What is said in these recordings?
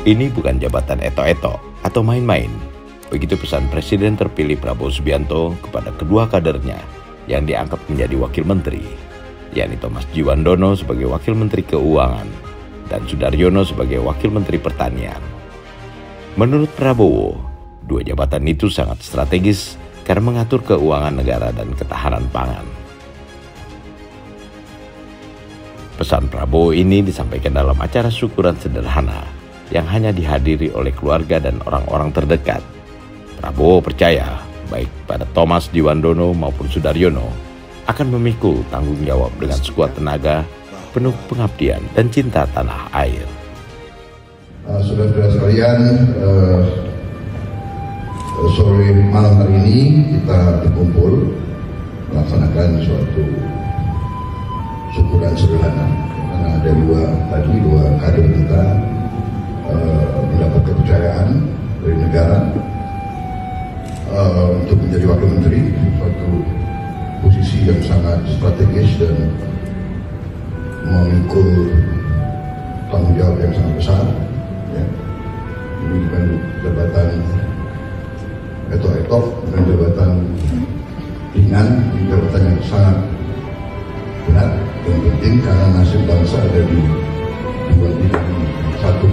Ini bukan jabatan eto-eto atau main-main. Begitu pesan Presiden terpilih Prabowo Subianto kepada kedua kadernya yang diangkat menjadi wakil menteri, yakni Thomas Djiwandono sebagai wakil menteri keuangan dan Sudaryono sebagai wakil menteri pertanian. Menurut Prabowo, dua jabatan itu sangat strategis karena mengatur keuangan negara dan ketahanan pangan. Pesan Prabowo ini disampaikan dalam acara syukuran sederhana yang hanya dihadiri oleh keluarga dan orang-orang terdekat. Prabowo percaya baik pada Thomas Djiwandono maupun Sudaryono akan memikul tanggung jawab dengan sekuat tenaga, penuh pengabdian dan cinta tanah air. Saudara-saudara sekalian, sore malam hari ini kita berkumpul melaksanakan suatu syukuran sederhana karena ada dua kader kita mendapat kepercayaan dari negara untuk menjadi wakil menteri, suatu posisi yang sangat strategis dan memikul tanggung jawab yang sangat besar. Ya. Ini bukan jabatan eto-eto, bukan jabatan ringan, ini jabatan yang sangat berat dan penting karena nasib bangsa ada di dua bidang ini. Satu,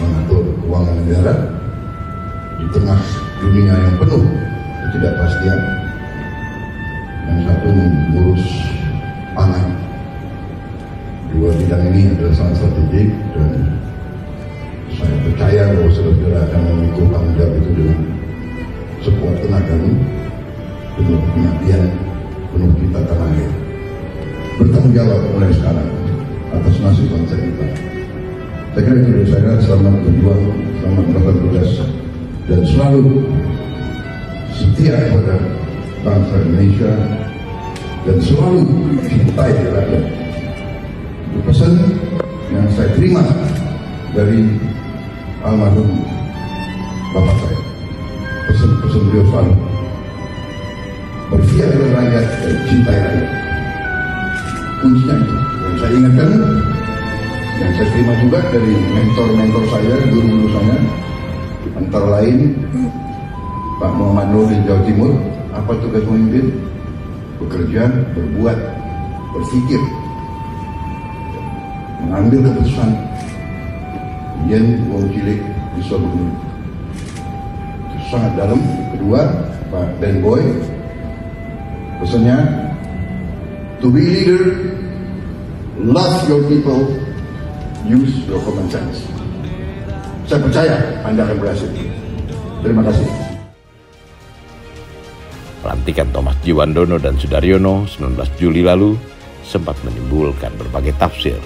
mengatur keuangan negara di tengah dunia yang penuh ketidakpastian, yang satu mengurus pangan. Dua bidang ini adalah sangat strategik dan saya percaya bahwa saudara akan memikul tanggung jawab itu dengan sekuat tenaga, penuh pengabdian, penuh cinta tanah air. Bertanggung jawab mulai sekarang atas nasib bangsa kita. Saya kira itu dari saya. Selamat berjuang, selamat melakukan tugas, dan selalu setia kepada bangsa Indonesia dan selalu cintai rakyat. Itu pesan yang saya terima dari almarhum bapak saya. Pesan beliau selalu berpihak kepada rakyat dan cintai rakyat. Kuncinya itu yang saya ingatkan, yang saya terima juga dari mentor-mentor saya, guru-guru saya, antara lain Pak Muhammad Nur di Jawa Timur. Apa tugas pemimpin? Bekerja, berbuat, berpikir, mengambil keputusan. Kemudian wong cilik bisa begini. Itu sangat dalam. Kedua, Pak Ben Boy, pesannya, to be leader, love your people, use your common sense. Saya percaya Anda akan berhasil. Terima kasih. Pelantikan Thomas Djiwandono dan Sudaryono 19 Juli lalu sempat menimbulkan berbagai tafsir.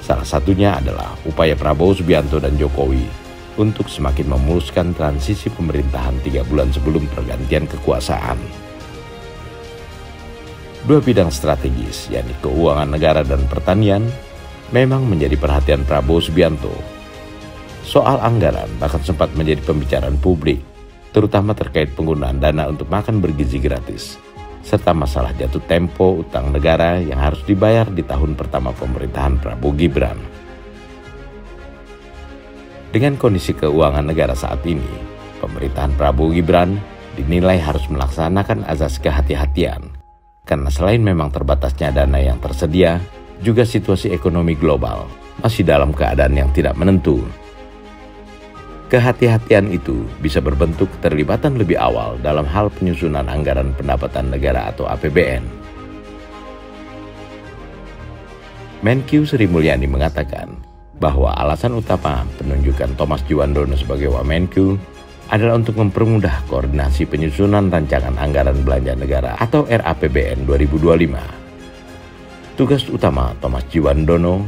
Salah satunya adalah upaya Prabowo Subianto dan Jokowi untuk semakin memuluskan transisi pemerintahan 3 bulan sebelum pergantian kekuasaan. Dua bidang strategis, yakni keuangan negara dan pertanian, memang menjadi perhatian Prabowo Subianto. Soal anggaran bahkan sempat menjadi pembicaraan publik, terutama terkait penggunaan dana untuk makan bergizi gratis, serta masalah jatuh tempo utang negara yang harus dibayar di tahun pertama pemerintahan Prabowo Gibran. Dengan kondisi keuangan negara saat ini, pemerintahan Prabowo Gibran dinilai harus melaksanakan azas kehati-hatian, karena selain memang terbatasnya dana yang tersedia, juga situasi ekonomi global masih dalam keadaan yang tidak menentu. Kehati-hatian itu bisa berbentuk keterlibatan lebih awal dalam hal penyusunan anggaran pendapatan negara atau APBN. Menkyu Sri Mulyani mengatakan bahwa alasan utama penunjukan Thomas Djiwandono sebagai Wamenkyu adalah untuk mempermudah koordinasi penyusunan rancangan anggaran belanja negara atau RAPBN 2025. Tugas utama Thomas Djiwandono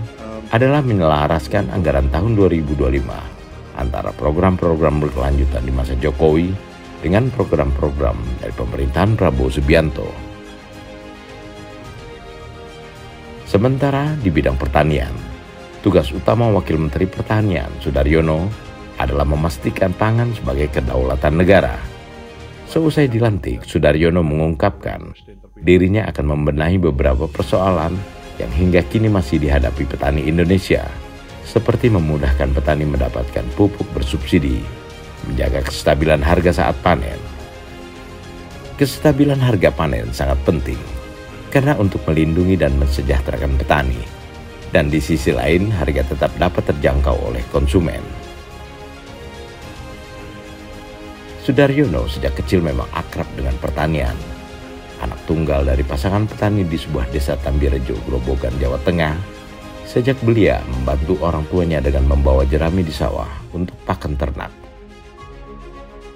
adalah menyelaraskan anggaran tahun 2025 antara program-program berkelanjutan di masa Jokowi dengan program-program dari pemerintahan Prabowo Subianto. Sementara di bidang pertanian, tugas utama Wakil Menteri Pertanian Sudaryono adalah memastikan pangan sebagai kedaulatan negara. Seusai dilantik, Sudaryono mengungkapkan dirinya akan membenahi beberapa persoalan yang hingga kini masih dihadapi petani Indonesia, seperti memudahkan petani mendapatkan pupuk bersubsidi, menjaga kestabilan harga saat panen. Kestabilan harga panen sangat penting karena untuk melindungi dan mensejahterakan petani, dan di sisi lain harga tetap dapat terjangkau oleh konsumen. Sudaryono sejak kecil memang akrab dengan pertanian. Anak tunggal dari pasangan petani di sebuah desa Tambirejo, Grobogan, Jawa Tengah, sejak belia membantu orang tuanya dengan membawa jerami di sawah untuk pakan ternak.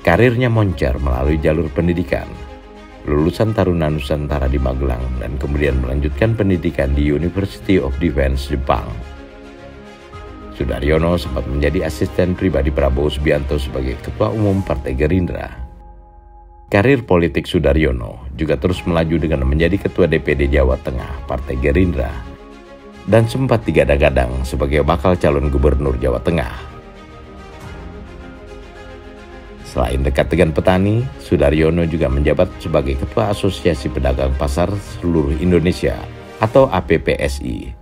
Karirnya moncer melalui jalur pendidikan, lulusan Taruna Nusantara di Magelang dan kemudian melanjutkan pendidikan di University of Defense, Jepang. Sudaryono sempat menjadi asisten pribadi Prabowo Subianto sebagai Ketua Umum Partai Gerindra. Karir politik Sudaryono juga terus melaju dengan menjadi Ketua DPD Jawa Tengah Partai Gerindra dan sempat digadang-gadang sebagai bakal calon gubernur Jawa Tengah. Selain dekat dengan petani, Sudaryono juga menjabat sebagai Ketua Asosiasi Pedagang Pasar Seluruh Indonesia atau APPSI,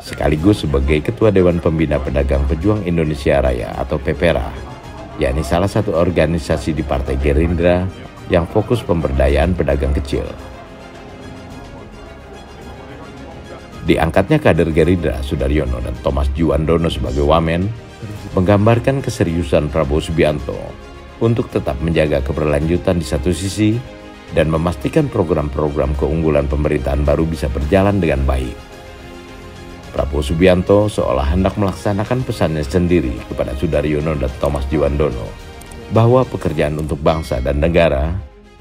sekaligus sebagai Ketua Dewan Pembina Pedagang Pejuang Indonesia Raya atau PEPERA, yakni salah satu organisasi di Partai Gerindra yang fokus pemberdayaan pedagang kecil. Diangkatnya kader Gerindra, Sudaryono dan Thomas Juwandono sebagai wamen menggambarkan keseriusan Prabowo Subianto untuk tetap menjaga keberlanjutan di satu sisi dan memastikan program-program keunggulan pemerintahan baru bisa berjalan dengan baik. Prabowo Subianto seolah hendak melaksanakan pesannya sendiri kepada Sudaryono dan Thomas Juwandono bahwa pekerjaan untuk bangsa dan negara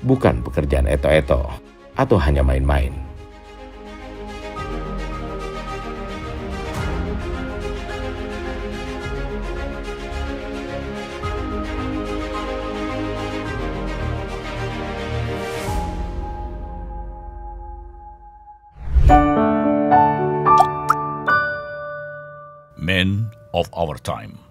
bukan pekerjaan eto-eto atau hanya main-main. Men of our time.